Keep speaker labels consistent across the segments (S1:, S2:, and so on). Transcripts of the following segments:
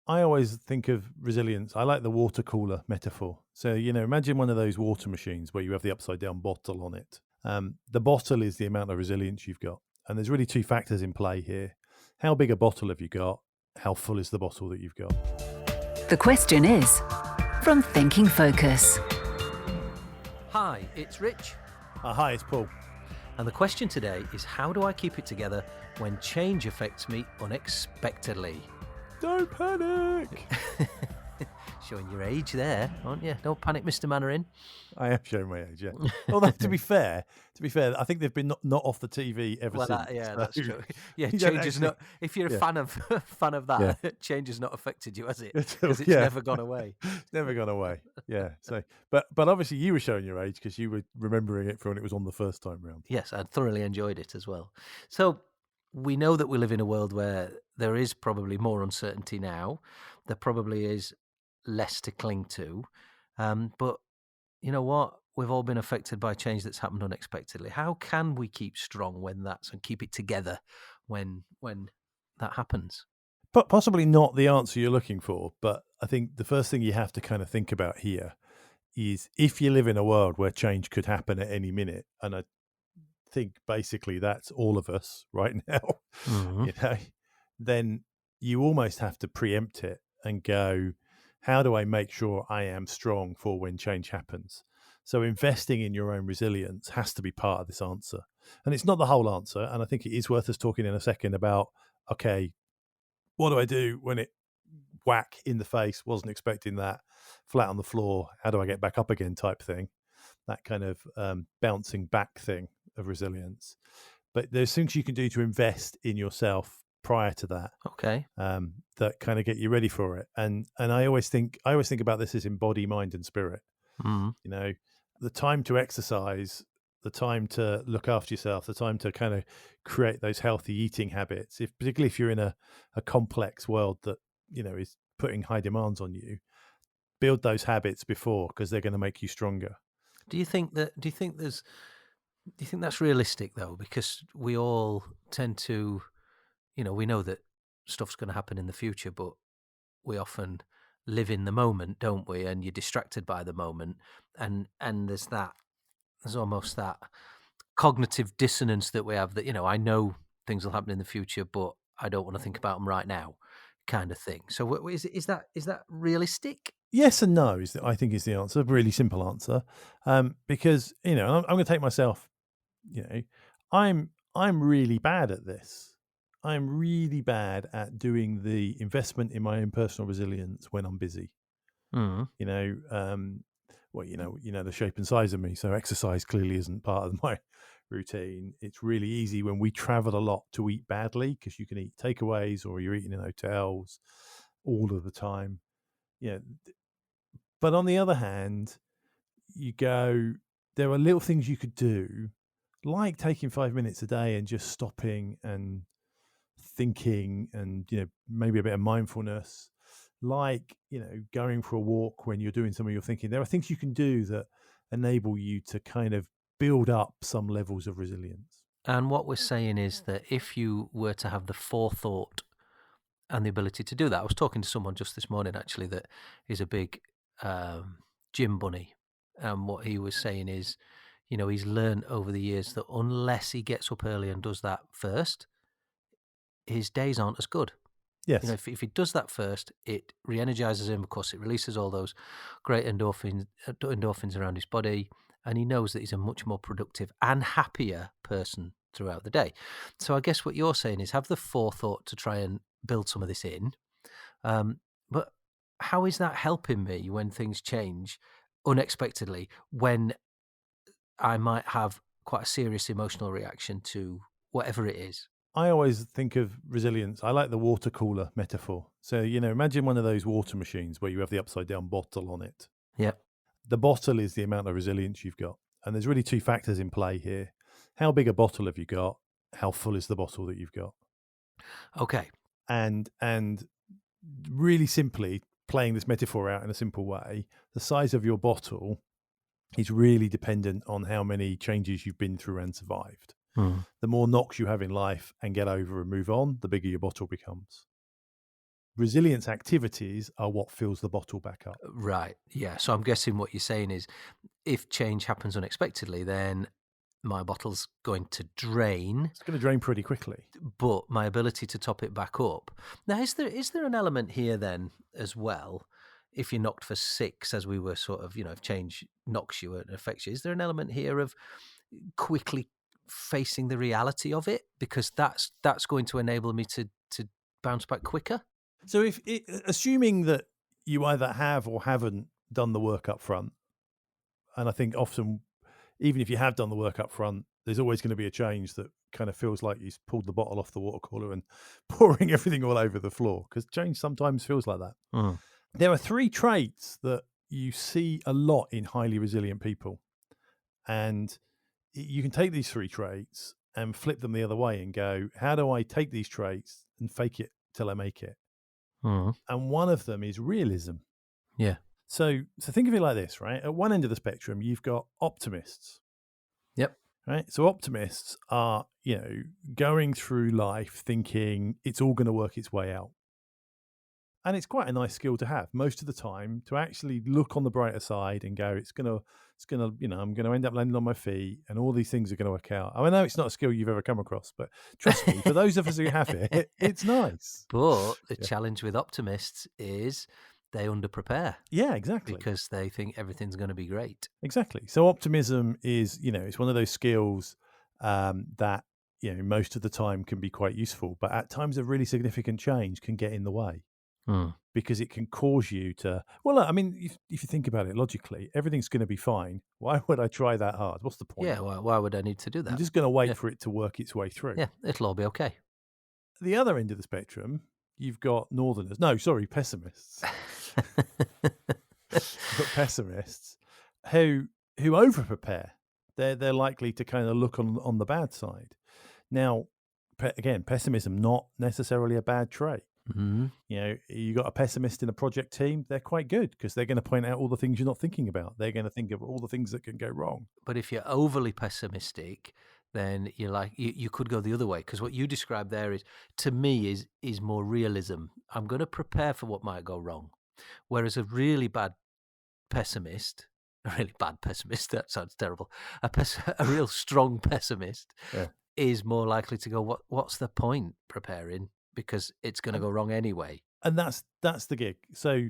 S1: I always think of resilience. I like the water cooler metaphor. So, imagine one of those water machines where you have the upside down bottle on it. The bottle is the amount of resilience you've got. And there's really two factors in play here. How big a bottle have you got? How full is the bottle that you've got?
S2: The question is from Thinking Focus.
S3: Hi, it's Rich,
S1: Hi, it's Paul.
S3: and the question today is how do I keep it together when change affects me unexpectedly?
S1: Don't panic.
S3: Showing your age there, aren't you? Don't panic, Mr. Mannering.
S1: I am showing my age, yeah. Although to be fair, I think they've been not off the TV ever
S3: Well,
S1: since.
S3: that's
S1: So
S3: true. Yeah,
S1: you don't
S3: change is
S1: actually,
S3: not. If you're a
S1: yeah,
S3: fan of
S1: yeah.
S3: that, change has not affected you, has it? Because it's
S1: Yeah,
S3: never gone away.
S1: it's never gone away. Yeah. So, but obviously you were showing your age because you were remembering it from when it was on the first time round.
S3: Yes, I thoroughly enjoyed it as well. So we know that we live in a world where there is probably more uncertainty now. There probably is less to cling to. But you know what? We've all been affected by change that's happened unexpectedly. How can we keep strong and keep it together when that happens?
S1: But possibly not the answer you're looking for. But I think the first thing you have to kind of think about here is if you live in a world where change could happen at any minute, and I think basically that's all of us right now,
S3: hmm
S1: you know, then you almost have to preempt it and go, how do I make sure I am strong for when change happens? So investing in your own resilience has to be part of this answer. And it's not the whole answer. And I think it is worth us talking in a second about, okay, what do I do when it whack in the face? Wasn't expecting that, flat on the floor. How do I get back up again type thing? That kind of bouncing back thing of resilience. But there's things you can do to invest in yourself prior to that,
S3: Okay.
S1: that kind of get you ready for it. And I always think about this as in body, mind, and spirit.
S3: Mm.
S1: You know, the time to exercise, the time to look after yourself, the time to kind of create those healthy eating habits. If particularly if you're in a complex world that is putting high demands on you, build those habits before because they're going to make you stronger.
S3: Do you think that? Do you think that's realistic though? Because we all tend to, we know that stuff's going to happen in the future, but we often live in the moment, don't we? And you're distracted by the moment, and there's almost that cognitive dissonance that we have that I know things will happen in the future, but I don't want to think about them right now, kind of thing. So is that realistic?
S1: Yes and no I think is the answer. Really simple answer, because I'm going to take myself. You know, I'm really bad at this. I'm really bad at doing the investment in my own personal resilience when I'm busy.
S3: Mm.
S1: You know, well, the shape and size of me, so exercise clearly isn't part of my routine. It's really easy when we travel a lot to eat badly because you can eat takeaways or you're eating in hotels all of the time. Yeah, but on the other hand, you go, there are little things you could do, like taking 5 minutes a day and just stopping and thinking and, maybe a bit of mindfulness, like, going for a walk when you're doing some of your thinking. There are things you can do that enable you to kind of build up some levels of resilience.
S3: And what we're saying is that if you were to have the forethought and the ability to do that, I was talking to someone just this morning actually that is a big gym bunny, and what he was saying is, he's learned over the years that unless he gets up early and does that first, his days aren't as good.
S1: Yes.
S3: If he does that first, it re-energizes him. Of course, it releases all those great endorphins around his body, and he knows that he's a much more productive and happier person throughout the day. So I guess what you're saying is have the forethought to try and build some of this in. But how is that helping me when things change unexpectedly? When I might have quite a serious emotional reaction to whatever it is.
S1: I always think of resilience. I like the water cooler metaphor. So, imagine one of those water machines where you have the upside down bottle on it.
S3: Yeah.
S1: The bottle is the amount of resilience you've got. And there's really two factors in play here. How big a bottle have you got? How full is the bottle that you've got?
S3: Okay.
S1: And really simply playing this metaphor out in a simple way, the size of your bottle is really dependent on how many changes you've been through and survived.
S3: Hmm.
S1: The more knocks you have in life and get over and move on, the bigger your bottle becomes. resilience activities are what fills the bottle back up.
S3: Right. Yeah. So I'm guessing what you're saying is if change happens unexpectedly, then my bottle's going to drain,
S1: It's going to drain pretty quickly.
S3: but my ability to top it back up. Now, is there an element here then as well? If you're knocked for 6, as we were sort of, if change knocks you and affects you, is there an element here of quickly facing the reality of it? Because that's going to enable me to bounce back quicker.
S1: So assuming that you either have or haven't done the work up front, and I think often, even if you have done the work up front, there's always going to be a change that kind of feels like you've pulled the bottle off the water cooler and pouring everything all over the floor, because change sometimes feels like that.
S3: Mm.
S1: There are 3 traits that you see a lot in highly resilient people. And you can take these 3 traits and flip them the other way and go, how do I take these traits and fake it till I make it?
S3: Mm.
S1: And one of them is realism.
S3: Yeah.
S1: So think of it like this, right? At one end of the spectrum, you've got optimists.
S3: Yep.
S1: Right? So optimists are, going through life thinking it's all going to work its way out. And it's quite a nice skill to have most of the time, to actually look on the brighter side and go, I'm going to end up landing on my feet and all these things are going to work out. I know it's not a skill you've ever come across, but trust me, for those of us who have it, it's nice.
S3: But the challenge with optimists is they underprepare.
S1: Yeah, exactly.
S3: Because they think everything's going to be great.
S1: Exactly. So optimism is, it's one of those skills that, most of the time can be quite useful, but at times of really significant change can get in the way. Because it can cause you to, look, I mean, if you think about it logically, everything's going to be fine. Why would I try that hard? What's the point?
S3: Yeah, why would I need to do that?
S1: I'm just going to wait for it to work its way through.
S3: Yeah, it'll all be okay.
S1: The other end of the spectrum, you've got pessimists. You've got pessimists who over-prepare. They're likely to kind of look on the bad side. Now, again, pessimism, not necessarily a bad trait.
S3: Mm-hmm.
S1: You got a pessimist in a project team, they're quite good because they're going to point out all the things you're not thinking about. They're going to think of all the things that can go wrong.
S3: But if you're overly pessimistic, then you're like, you could go the other way, because what you described there is, to me, is more realism. I'm going to prepare for what might go wrong. Whereas a really bad pessimist, that sounds terrible, a real strong pessimist is more likely to go, what's the point preparing? Because it's going to go wrong anyway.
S1: And that's the gig. So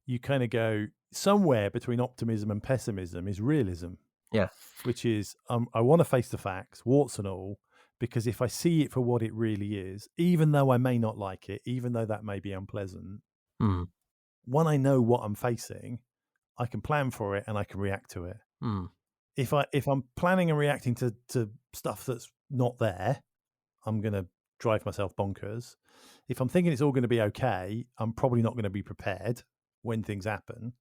S1: you kind of go somewhere between optimism and pessimism is realism.
S3: Yeah.
S1: Which is, I want to face the facts, warts and all, because if I see it for what it really is, even though I may not like it, even though that may be unpleasant, when I know what I'm facing, I can plan for it and I can react to it. If I'm planning and reacting to stuff that's not there, I'm going to drive myself bonkers. If I'm thinking it's all going to be okay, I'm probably not going to be prepared when things happen.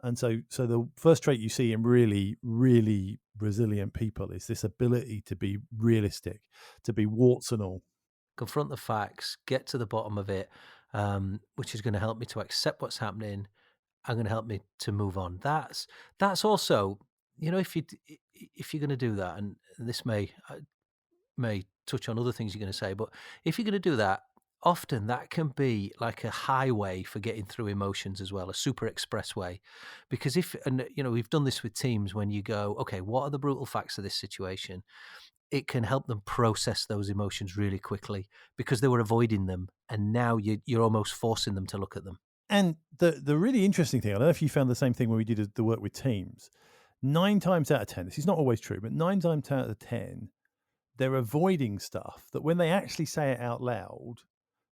S1: And so the first trait you see in really, really resilient people is this ability to be realistic, to be warts and all.
S3: Confront the facts, get to the bottom of it, which is going to help me to accept what's happening and going to help me to move on. That's also, if you're going to do that, and this may touch on other things you're going to say, but if you're going to do that, often that can be like a highway for getting through emotions as well, a super expressway. Because we've done this with teams, when you go, okay, what are the brutal facts of this situation? It can help them process those emotions really quickly because they were avoiding them, and now you're almost forcing them to look at them.
S1: And the really interesting thing, I don't know if you found the same thing when we did the work with teams, 9 times out of 10, this is not always true, but 9 times out of 10, they're avoiding stuff that when they actually say it out loud,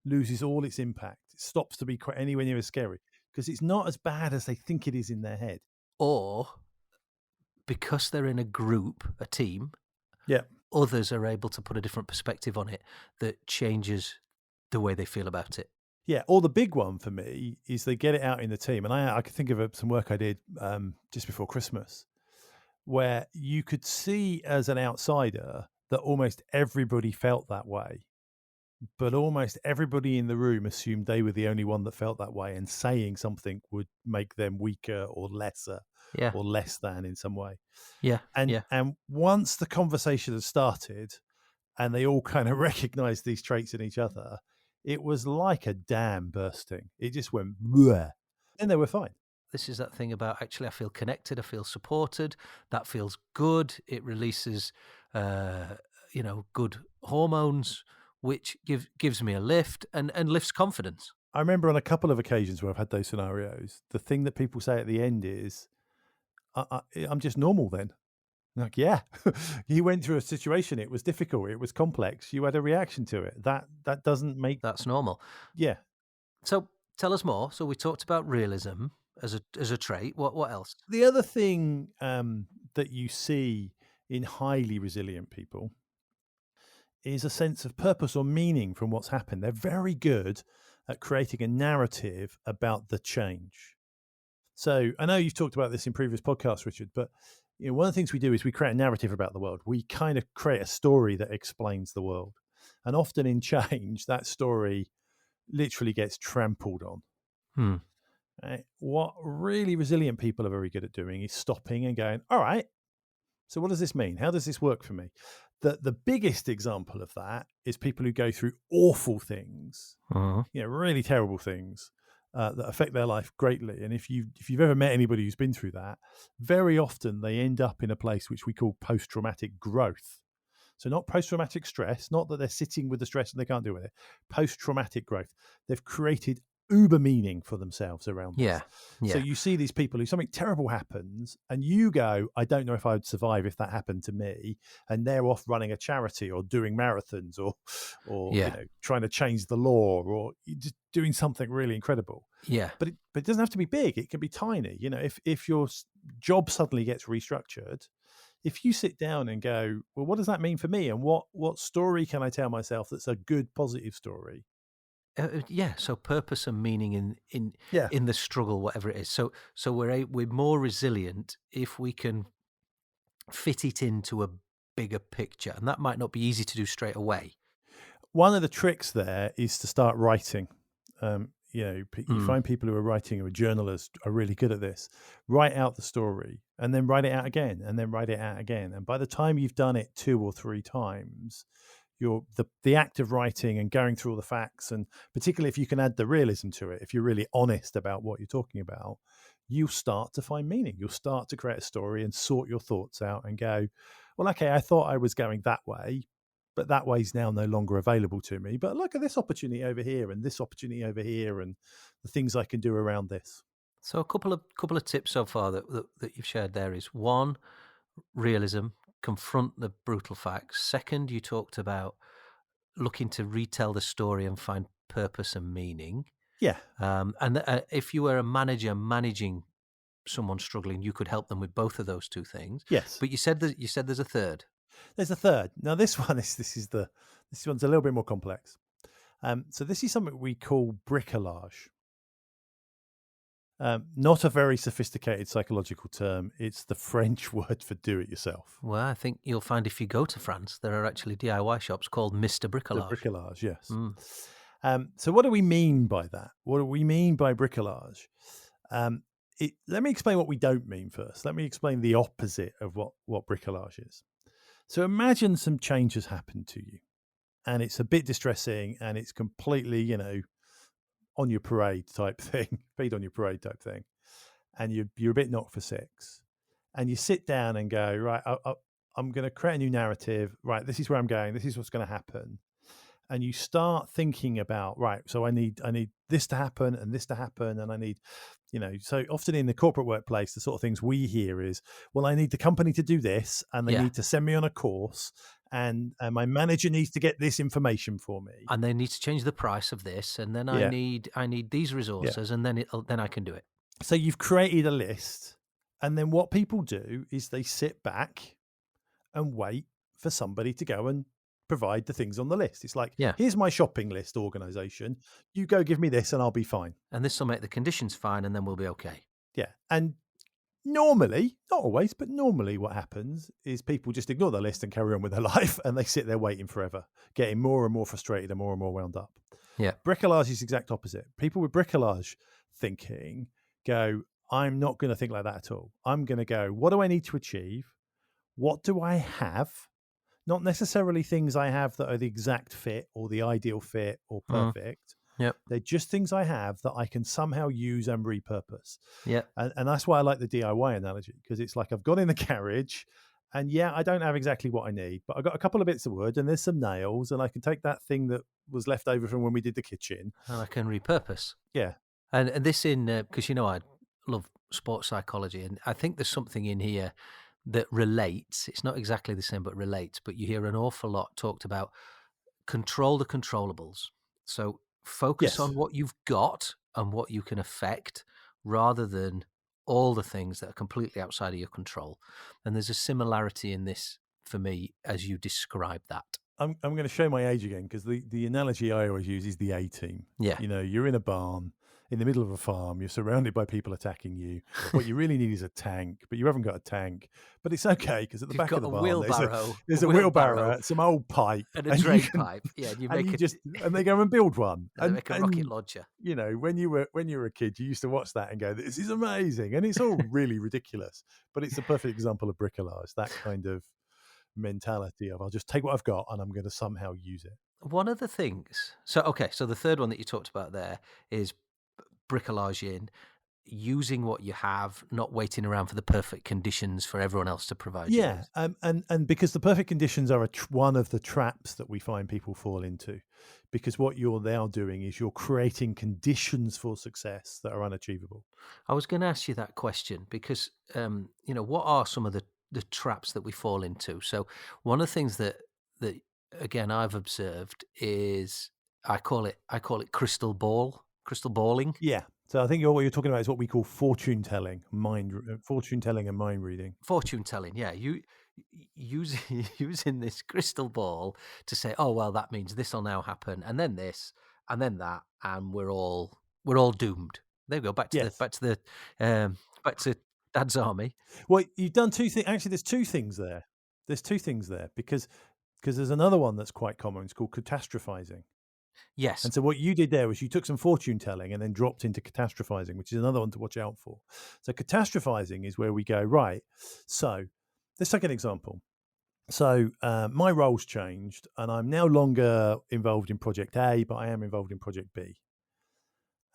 S1: loses all its impact. It stops to be anywhere near as scary because it's not as bad as they think it is in their head.
S3: Or because they're in a group, a team, others are able to put a different perspective on it that changes the way they feel about it.
S1: Yeah, or the big one for me is they get it out in the team. And I can think of some work I did just before Christmas where you could see as an outsider that almost everybody felt that way, but almost everybody in the room assumed they were the only one that felt that way, and saying something would make them weaker or lesser or less than in some way. And once the conversation had started and they all kind of recognized these traits in each other, It was like a dam bursting. It just went bleh. And they were fine.
S3: This is that thing about actually I feel connected, I feel supported, that feels good. It releases, uh, good hormones, which gives me a lift and lifts confidence.
S1: I remember on a couple of occasions where I've had those scenarios, the thing that people say at the end is, I'm just normal then. Like, yeah, you went through a situation. It was difficult. It was complex. You had a reaction to it. That doesn't make,
S3: That's normal.
S1: yeah.
S3: So tell us more. So we talked about realism as a trait. What else?
S1: The other thing that you see in highly resilient people is a sense of purpose or meaning from what's happened. They're very good at creating a narrative about the change. So I know you've talked about this in previous podcasts, Richard, but one of the things we do is we create a narrative about the world. We kind of create a story that explains the world. And often in change, that story literally gets trampled on.
S3: Hmm.
S1: Right? What really resilient people are very good at doing is stopping and going, all right, so what does this mean? How does this work for me? The biggest example of that is people who go through awful things,
S3: Uh-huh.
S1: really terrible things that affect their life greatly. And if you've ever met anybody who's been through that, very often they end up in a place which we call post-traumatic growth. So not post-traumatic stress, not that they're sitting with the stress and they can't deal with it. Post-traumatic growth. They've created uber meaning for themselves around
S3: Yeah.
S1: this. So
S3: Yeah.
S1: you see these people who something terrible happens and you go, I don't know if I would survive if that happened to me. And they're off running a charity or doing marathons or
S3: Yeah.
S1: trying to change the law or just doing something really incredible.
S3: Yeah.
S1: But it doesn't have to be big. It can be tiny. If your job suddenly gets restructured, if you sit down and go, well, what does that mean for me? And what story can I tell myself that's a good, positive story?
S3: Yeah. So purpose and meaning
S1: Yeah.
S3: in the struggle, whatever it is. So we're more resilient if we can fit it into a bigger picture, and that might not be easy to do straight away.
S1: One of the tricks there is to start writing. You
S3: Mm.
S1: find people who are writing, who are journalists, are really good at this. Write out the story and then write it out again and then write it out again. And by the time you've done it 2 or 3 times, the act of writing and going through all the facts, and particularly if you can add the realism to it, if you're really honest about what you're talking about, you'll start to find meaning. You'll start to create a story and sort your thoughts out and go, well, okay, I thought I was going that way, but that way's now no longer available to me. But look at this opportunity over here and this opportunity over here and the things I can do around this.
S3: So a couple of tips so far that you've shared there is: one, realism, confront the brutal facts. Second, you talked about looking to retell the story and find purpose and meaning.
S1: Yeah.
S3: And if you were a manager managing someone struggling, you could help them with both of those two things.
S1: Yes.
S3: But you said there's a third.
S1: There's a third. Now this one's a little bit more complex. So this is something we call bricolage. Not a very sophisticated psychological term. It's the French word for do it yourself.
S3: Well, I think you'll find if you go to France, there are actually DIY shops called Mr.
S1: The
S3: Bricolage.
S1: bricolage, yes.
S3: Mm.
S1: So what do we mean by that? What do we mean by bricolage? Let me explain what we don't mean first. Let me explain the opposite of what bricolage is. So imagine some change has happened to you and it's a bit distressing and it's completely, on your parade type thing, feed on your parade type thing. And you're a bit knocked for six and you sit down and go, right, I'm going to create a new narrative. Right. This is where I'm going. This is what's going to happen. And you start thinking about, right, so I need this to happen and this to happen. And I need, so often in the corporate workplace, the sort of things we hear is, well, I need the company to do this and they need to send me on a course and my manager needs to get this information for me.
S3: And they need to change the price of this. And then I need these resources and then I can do it.
S1: So you've created a list. And then what people do is they sit back and wait for somebody to go and provide the things on the list. It's like, here's my shopping list organization. You go give me this and I'll be fine.
S3: And this will make the conditions fine and then we'll be okay.
S1: Yeah. And normally, not always, but normally what happens is people just ignore the list and carry on with their life and they sit there waiting forever, getting more and more frustrated and more wound up.
S3: Yeah.
S1: Bricolage is the exact opposite. People with bricolage thinking go, I'm not going to think like that at all. I'm going to go, what do I need to achieve? What do I have? not necessarily things I have that are the exact fit or the ideal fit or
S3: Mm,
S1: perfect.
S3: yep.
S1: They're just things I have that I can somehow use and repurpose.
S3: Yep.
S1: And that's why I like the DIY analogy, because it's like I've got in the garage and yeah, I don't have exactly what I need, but I've got a couple of bits of wood and there's some nails and I can take that thing that was left over from when we did the kitchen.
S3: And I can repurpose.
S1: Yeah.
S3: And this in because I love sports psychology, and I think there's something in here that relates. It's not exactly the same, but relates. But you hear an awful lot talked about control the controllables. So focus
S1: Yes.
S3: on what you've got and what you can affect, rather than all the things that are completely outside of your control. And there's a similarity in this for me as you describe that.
S1: I'm going to show my age again, because the analogy I always use is the A team.
S3: Yeah.
S1: You're in a barn in the middle of a farm. You're surrounded by people attacking you. What you really need is a tank, but you haven't got a tank. But it's okay, because at the
S3: You've
S1: back of
S3: got
S1: the
S3: a
S1: barn
S3: wheelbarrow,
S1: there's a wheelbarrow, some old pipe,
S3: and a
S1: and you
S3: drain
S1: can
S3: pipe. Yeah, and you
S1: and
S3: make
S1: you
S3: it,
S1: just and they go and build one.
S3: and they make a rocket
S1: And
S3: launcher.
S1: when you were a kid, you used to watch that and go, "This is amazing," and it's all really ridiculous. But it's a perfect example of bricolage. That kind of mentality of I'll just take what I've got and I'm going to somehow use it.
S3: One of the things, so the third one that you talked about there is bricolage in using what you have, not waiting around for the perfect conditions for everyone else to provide you
S1: Yeah,
S3: with.
S1: and because the perfect conditions are one of the traps that we find people fall into, because what you're now doing is you're creating conditions for success that are unachievable.
S3: I was going to ask you that question because, what are some of the traps that we fall into? So one of the things that again I've observed is I call it crystal balling.
S1: Yeah. So I think what you're talking about is what we call fortune telling, fortune telling, and mind reading.
S3: Fortune telling, yeah. Using using this crystal ball to say, "Oh well, that means this will now happen, and then this, and then that, and we're all doomed." There we go. Back to the
S1: Yes.
S3: back to the back to Dad's army.
S1: Well, you've done two things. Actually, there's two things there. There's two things there, because there's another one that's quite common. It's called catastrophizing.
S3: Yes,
S1: And so what you did there was you took some fortune telling and then dropped into catastrophizing, which is another one to watch out for. So catastrophizing is where we go, right. So let's take an example. So my role's changed and I'm no longer involved in project A, but I am involved in project B.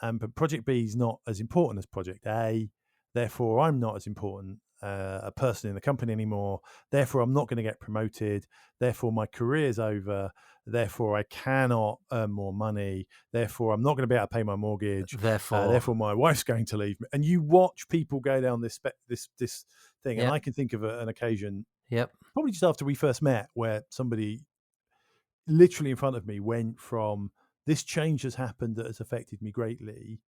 S1: But project B is not as important as project A. Therefore, I'm not as important a person in the company anymore. Therefore, I'm not going to get promoted. Therefore, my career's over. Therefore, I cannot earn more money. Therefore, I'm not going to be able to pay my mortgage.
S3: therefore,
S1: Therefore, my wife's going to leave me. And you watch people go down this thing. And
S3: yep,
S1: I can think of an occasion,
S3: yep,
S1: probably just after we first met, where somebody literally in front of me went from this change has happened that has affected me greatly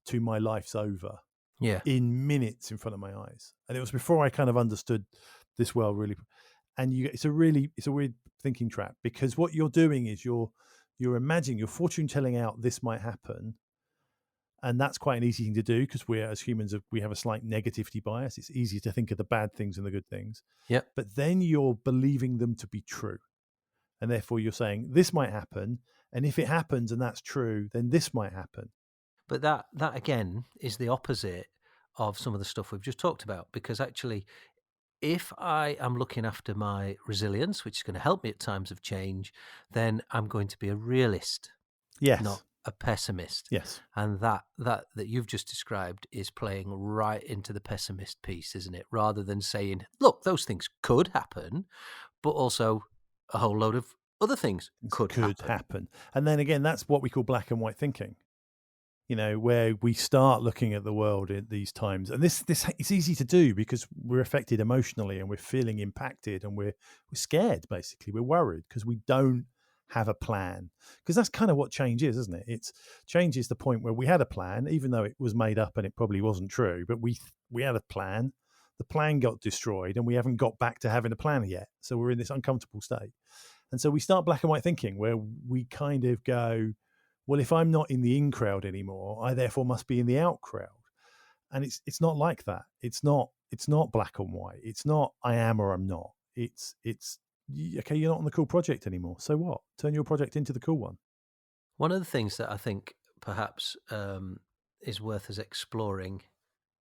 S1: to my life's over
S3: yeah.
S1: in minutes in front of my eyes. And it was before I kind of understood this world really. And it's a weird thinking trap, because what you're doing is you're imagining, you're fortune telling out this might happen. And that's quite an easy thing to do, because we're, as humans, we have a slight negativity bias. It's easier to think of the bad things than the good things.
S3: Yep.
S1: But then you're believing them to be true. And therefore you're saying this might happen. And if it happens and that's true, then this might happen.
S3: But that again is the opposite of some of the stuff we've just talked about, because actually, if I am looking after my resilience, which is going to help me at times of change, then I'm going to be a realist, not
S1: Yes.
S3: a pessimist.
S1: Yes.
S3: And that you've just described is playing right into the pessimist piece, isn't it? Rather than saying, look, those things could happen, but also a whole load of other things could happen.
S1: And then again, that's what we call black and white thinking. Where we start looking at the world at these times, and this it's easy to do because we're affected emotionally and we're feeling impacted and we're scared. Basically, we're worried because we don't have a plan. Because that's kind of what change is, isn't it? It's change is the point where we had a plan, even though it was made up and it probably wasn't true. But we had a plan. The plan got destroyed, and we haven't got back to having a plan yet. So we're in this uncomfortable state, and so we start black and white thinking, where we kind of go, well, if I'm not in the in crowd anymore, I therefore must be in the out crowd. And it's not like that. It's not black and white. It's not I am or I'm not. It's okay, you're not on the cool project anymore. So what? Turn your project into the cool one.
S3: One of the things that I think perhaps is worth us exploring,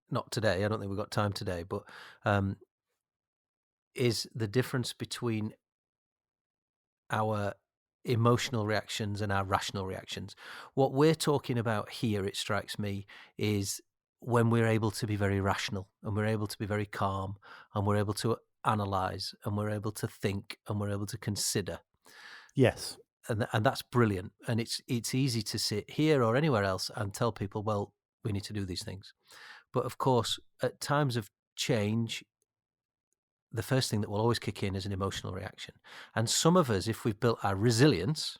S3: not today, I don't think we've got time today, but is the difference between our emotional reactions and our rational reactions. What we're talking about here, it strikes me, is when we're able to be very rational and we're able to be very calm and we're able to analyze and we're able to think and we're able to consider.
S1: Yes.
S3: And that's brilliant. And it's easy to sit here or anywhere else and tell people, well, we need to do these things. But of course, at times of change, the first thing that will always kick in is an emotional reaction. And some of us, if we've built our resilience,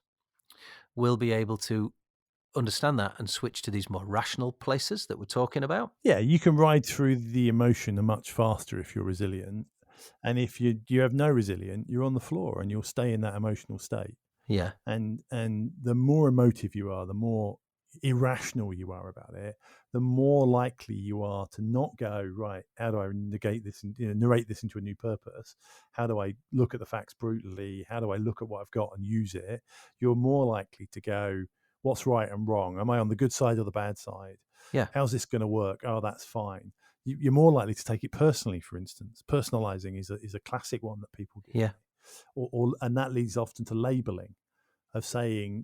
S3: will be able to understand that and switch to these more rational places that we're talking about.
S1: Yeah, you can ride through the emotion much faster if you're resilient. And if you have no resilience, you're on the floor and you'll stay in that emotional state.
S3: Yeah.
S1: And the more emotive you are, the more irrational you are about it, the more likely you are to not go, right, how do I negate this and narrate this into a new purpose? How do I look at the facts brutally? How do I look at what I've got and use it? You're more likely to go, what's right and wrong? Am I on the good side or the bad side?
S3: Yeah.
S1: How's this going to work? Oh, that's fine. You're more likely to take it personally, for instance. Personalizing is a classic one that people do.
S3: Yeah.
S1: And that leads often to labeling, of saying,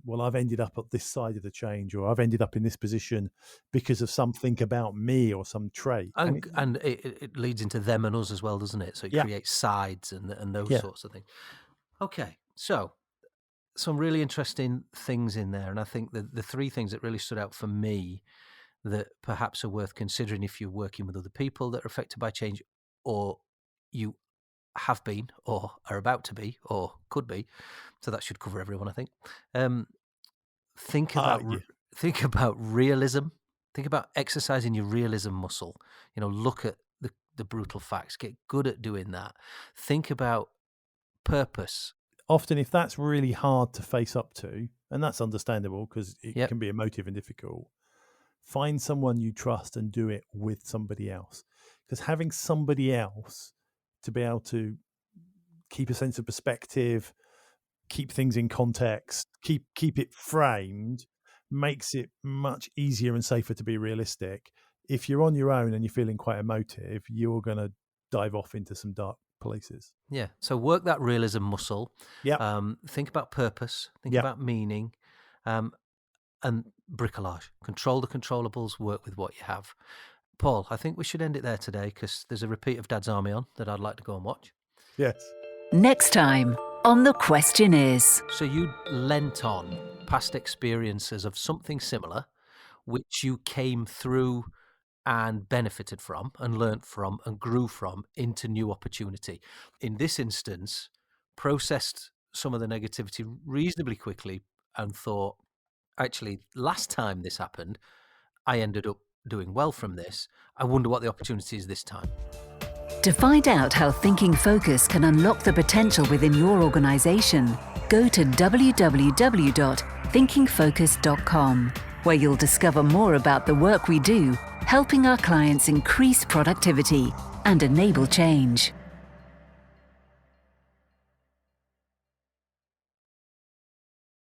S1: well, I've ended up at this side of the change, or I've ended up in this position because of something about me or some trait.
S3: And it leads into them and us as well, doesn't it? So it creates sides and those sorts of things. Okay, so some really interesting things in there. And I think the three things that really stood out for me that perhaps are worth considering if you're working with other people that are affected by change, or you have been or are about to be or could be, so that should cover everyone, I think. Think about realism. Think about exercising your realism muscle. Look at the brutal facts, get good at doing that. Think about purpose.
S1: Often, if that's really hard to face up to, and that's understandable because it can be emotive and difficult, find someone you trust and do it with somebody else, because having somebody else to be able to keep a sense of perspective, keep things in context, keep it framed, makes it much easier and safer to be realistic. If you're on your own and you're feeling quite emotive, you're going to dive off into some dark places.
S3: Yeah. So work that realism muscle.
S1: Yeah.
S3: Think about purpose. Think about meaning, and bricolage. Control the controllables. Work with what you have. Paul, I think we should end it there today because there's a repeat of Dad's Army on that I'd like to go and watch.
S1: Yes.
S2: Next time on The Question Is.
S3: So you lent on past experiences of something similar, which you came through and benefited from and learnt from and grew from into new opportunity. In this instance, processed some of the negativity reasonably quickly and thought, actually, last time this happened, I ended up doing well from this. I wonder what the opportunity is this time.
S2: To find out how Thinking Focus can unlock the potential within your organization, go to www.thinkingfocus.com, where you'll discover more about the work we do, helping our clients increase productivity and enable change.